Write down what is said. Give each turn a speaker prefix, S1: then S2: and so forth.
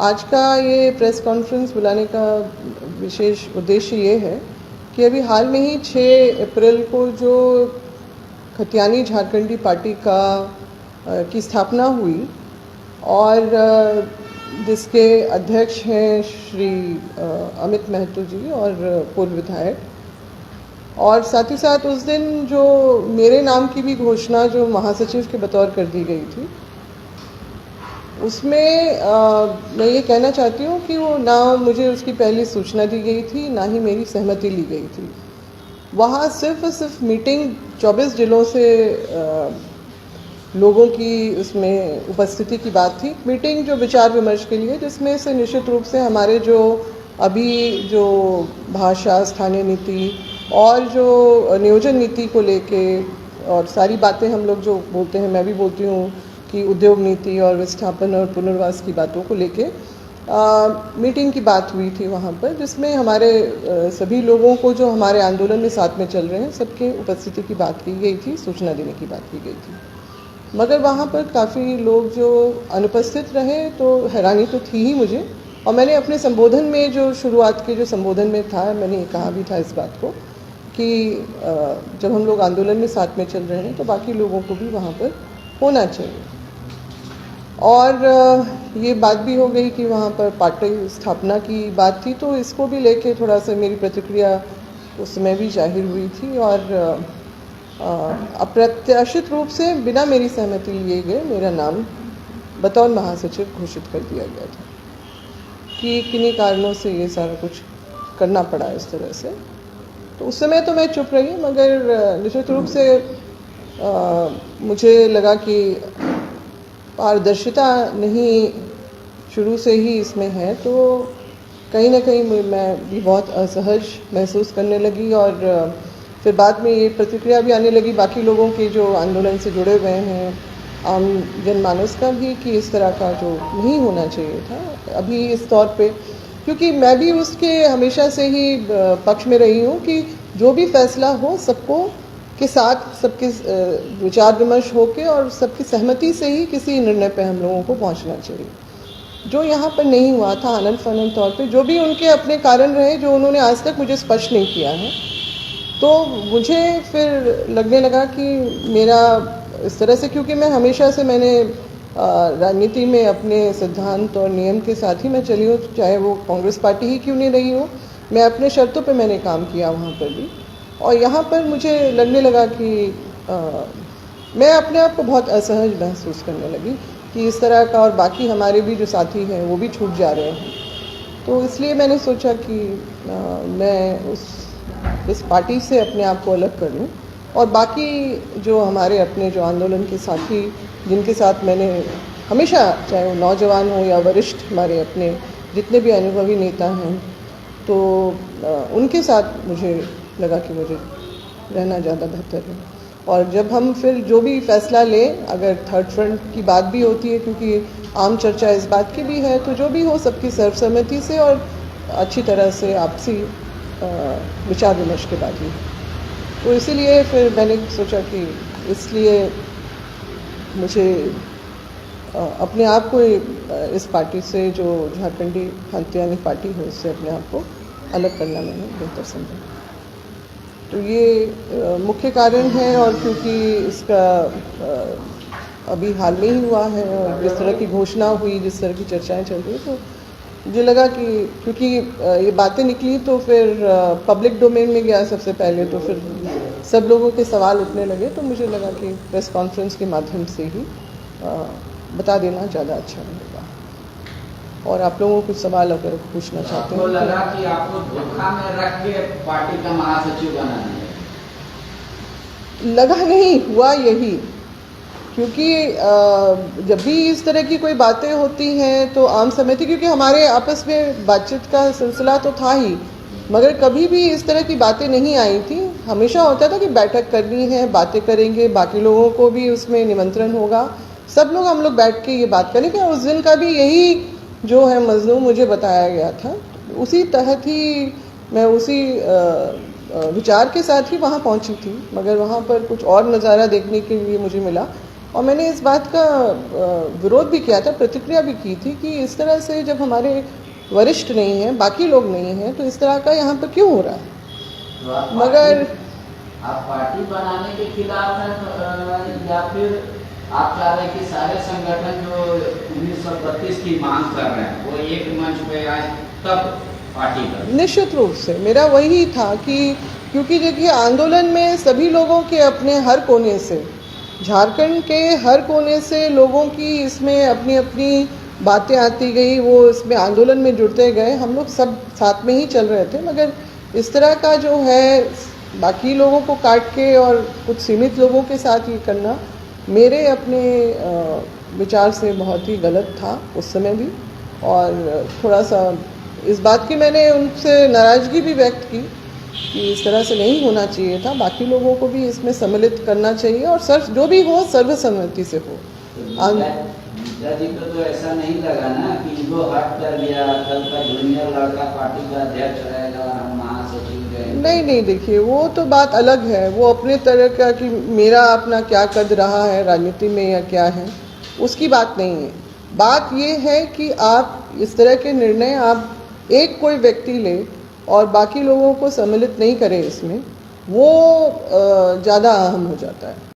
S1: आज का ये प्रेस कॉन्फ्रेंस बुलाने का विशेष उद्देश्य ये है कि अभी हाल में ही 6 अप्रैल को जो खतियानी झारखंडी पार्टी की स्थापना हुई और जिसके अध्यक्ष हैं श्री अमित महतो जी और पूर्व विधायक, और साथ ही साथ उस दिन जो मेरे नाम की भी घोषणा जो महासचिव के बतौर कर दी गई थी, उसमें मैं ये कहना चाहती हूँ कि वो ना मुझे उसकी पहली सूचना दी गई थी, ना ही मेरी सहमति ली गई थी। वहाँ सिर्फ मीटिंग 24 जिलों से लोगों की उसमें उपस्थिति की बात थी। मीटिंग जो विचार विमर्श के लिए, जिसमें से निश्चित रूप से हमारे जो भाषा, स्थानीय नीति और जो नियोजन नीति को लेके और सारी बातें हम लोग जो बोलते हैं, मैं भी बोलती हूँ कि उद्योग नीति और विस्थापन और पुनर्वास की बातों को लेके मीटिंग की बात हुई थी वहाँ पर, जिसमें हमारे सभी लोगों को जो हमारे आंदोलन में साथ में चल रहे हैं सबके उपस्थिति की बात की गई थी, सूचना देने की बात की गई थी। मगर वहाँ पर काफ़ी लोग जो अनुपस्थित रहे तो हैरानी तो थी ही मुझे। और मैंने अपने संबोधन में जो शुरुआत के जो संबोधन में था, मैंने कहा भी था इस बात को कि जब हम लोग आंदोलन में साथ में चल रहे हैं तो बाकी लोगों को भी वहाँ पर होना चाहिए। और ये बात भी हो गई कि वहाँ पर पार्टी स्थापना की बात थी, तो इसको भी लेके थोड़ा सा मेरी प्रतिक्रिया उस समय भी जाहिर हुई थी और अप्रत्याशित रूप से बिना मेरी सहमति लिए गए मेरा नाम बतौर महासचिव घोषित कर दिया गया था कि किन्हीं कारणों से ये सारा कुछ करना पड़ा इस तरह से। तो उस समय तो मैं चुप रही, मगर निश्चित रूप से मुझे लगा कि पारदर्शिता नहीं शुरू से ही इसमें है, तो कहीं ना कहीं मैं भी बहुत असहज महसूस करने लगी। और फिर बाद में ये प्रतिक्रिया भी आने लगी बाकी लोगों के जो आंदोलन से जुड़े हुए हैं, आम जनमानस का भी, कि इस तरह का जो नहीं होना चाहिए था अभी इस तौर पे, क्योंकि मैं भी उसके हमेशा से ही पक्ष में रही हूँ कि जो भी फैसला हो सबको के साथ सबके विचार विमर्श होके और सबकी सहमति से ही किसी निर्णय पे हम लोगों को पहुंचना चाहिए। जो यहाँ पर नहीं हुआ था आनंद फानंद तौर पे, जो भी उनके अपने कारण रहे जो उन्होंने आज तक मुझे स्पष्ट नहीं किया है, तो मुझे फिर लगने लगा कि मेरा इस तरह से, क्योंकि मैं हमेशा से मैंने राजनीति में अपने सिद्धांत और नियम के साथ ही मैं चली हूँ, चाहे वो कांग्रेस पार्टी ही क्यों नहीं रही हो, मैं अपने शर्तों पे मैंने काम किया वहाँ पर भी। और यहाँ पर मुझे लगने लगा कि मैं अपने आप को बहुत असहज महसूस करने लगी कि इस तरह का, और बाकी हमारे भी जो साथी हैं वो भी छूट जा रहे हैं। तो इसलिए मैंने सोचा कि मैं इस पार्टी से अपने आप को अलग कर लूँ और बाकी जो हमारे अपने जो आंदोलन के साथी, जिनके साथ मैंने हमेशा, चाहे वो नौजवान हो या वरिष्ठ, हमारे अपने जितने भी अनुभवी नेता हैं, तो उनके साथ मुझे लगा कि मुझे रहना ज़्यादा बेहतर है। और जब हम फिर जो भी फैसला लें, अगर थर्ड फ्रंट की बात भी होती है, क्योंकि आम चर्चा इस बात की भी है, तो जो भी हो सबकी सर्वसम्मति से और अच्छी तरह से आपसी विचार विमर्श के बाद ही। तो इसीलिए फिर मैंने सोचा कि इसलिए मुझे अपने आप को इस पार्टी से, जो झारखंडी खतियानी पार्टी है, उससे अपने आप को अलग करना मैंने बेहतर समझा। तो ये मुख्य कारण है। और क्योंकि इसका अभी हाल में ही हुआ है और जिस तरह की घोषणा हुई, जिस तरह की चर्चाएं चल रही, तो मुझे लगा कि क्योंकि ये बातें निकली तो फिर पब्लिक डोमेन में गया सबसे पहले, तो फिर सब लोगों के सवाल उठने लगे, तो मुझे लगा कि प्रेस कॉन्फ्रेंस के माध्यम से ही बता देना ज़्यादा अच्छा रहेगा। और आप लोगों को सवाल अगर पूछना चाहते हैं।
S2: लगा कि आपको धोखा में रख के पार्टी का महासचिव बनाना है?
S1: लगा नहीं, हुआ यही। क्योंकि जब भी इस तरह की कोई बातें होती हैं तो आम सहमति, क्योंकि हमारे आपस में बातचीत का सिलसिला तो था ही, मगर कभी भी इस तरह की बातें नहीं आई थी। हमेशा होता था कि बैठक करनी है, बातें करेंगे, बाकी लोगों को भी उसमें निमंत्रण होगा, सब लोग हम लोग बैठ के ये बात करेंगे। उस दिन का भी यही जो है मजलूम मुझे बताया गया था, उसी तहत ही मैं उसी विचार के साथ ही वहाँ पहुँची थी। मगर वहाँ पर कुछ और नज़ारा देखने के लिए मुझे मिला और मैंने इस बात का विरोध भी किया था, प्रतिक्रिया भी की थी कि इस तरह से जब हमारे वरिष्ठ नहीं हैं, बाकी लोग नहीं हैं, तो इस तरह का यहाँ पर क्यों हो रहा है।
S2: तो आप
S1: मगर
S2: आप पार्टी बनाने के खिलाफ हैं या फिर आप चाह रहे हैं कि सारे संगठन जो 1932 की मांग कर रहे हैं वो एक मंच पे आए तब पार्टी करें?
S1: निश्चित रूप से मेरा वही था कि क्योंकि देखिए आंदोलन में सभी लोगों के अपने हर कोने से, झारखंड के हर कोने से लोगों की इसमें अपनी अपनी बातें आती गई, वो इसमें आंदोलन में जुड़ते गए, हम लोग सब साथ में ही चल रहे थे। मगर इस तरह का जो है बाकी लोगों को काट के और कुछ सीमित लोगों के साथ ये करना मेरे अपने विचार से बहुत ही गलत था उस समय भी। और थोड़ा सा इस बात की मैंने उनसे नाराज़गी भी व्यक्त की कि इस तरह से नहीं होना चाहिए था, बाकी लोगों को भी इसमें सम्मिलित करना चाहिए और जो भी हो सर्वसम्मति से हो।
S2: गीता जी को तो ऐसा नहीं लगा ना कि इनको हट कर दिया, कल का जूनियर लड़का पार्टी का अध्यक्ष रहेगा और हम महासचिव रहेंगे।
S1: नहीं, देखिए वो तो बात अलग है, वो अपने तरह का कि मेरा अपना क्या कद रहा है राजनीति में या क्या है, उसकी बात नहीं है। बात ये है कि आप इस तरह के निर्णय आप एक कोई व्यक्ति ले और बाकी लोगों को सम्मिलित नहीं करें इसमें, वो ज़्यादा अहम हो जाता है।